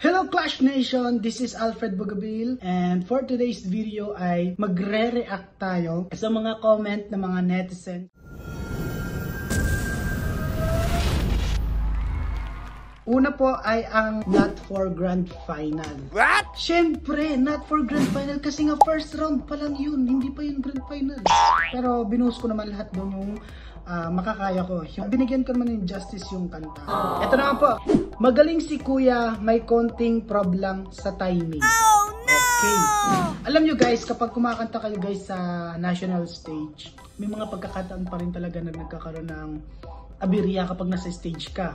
Hello Clash Nation! This is Alfred Bugabil and for today's video ay magre-react tayo sa mga comment ng mga netizen. Una po ay ang not for grand final. What? Siyempre, not for grand final kasi nga first round pa lang yun, hindi pa yung grand final. Pero binuhos ko naman lahat doon yung makakaya ko. Binigyan ko naman ng justice yung kanta. Ito naman po, magaling si Kuya, may konting problem sa timing. Oh no! Okay. Alam nyo guys, kapag kumakanta kayo guys sa national stage, may mga pagkakataon pa rin talaga na nagkakaroon ng abirya kapag nasa stage ka.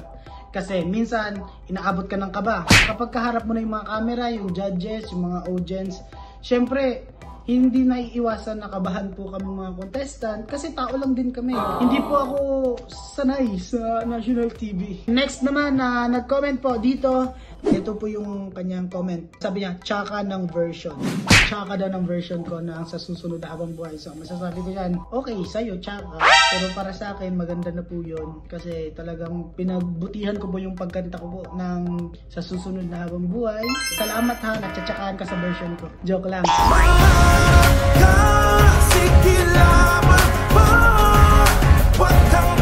Kasi minsan, inaabot ka ng kaba. Kapag kaharap mo na yung mga camera, yung judges, yung mga audience, syempre, hindi naiiwasan na kabahan po kami mga contestant kasi tao lang din kami. Hindi po ako sanay sa national TV. Next naman na nag-comment po dito, ito po yung kanyang comment. Sabi niya, tsaka ng version. Tsaka daw ng version ko na sa susunod na habang buhay. So masasabi ko yan, okay, sa'yo, tsaka. Pero para sa akin, maganda na po yun. Kasi talagang pinagbutihan ko po yung pagkanta ko po ng sa susunod na habang buhay. Salamat ha, natsatsakaan ka sa version ko. Joke lang. Sige lamang pa, wag kang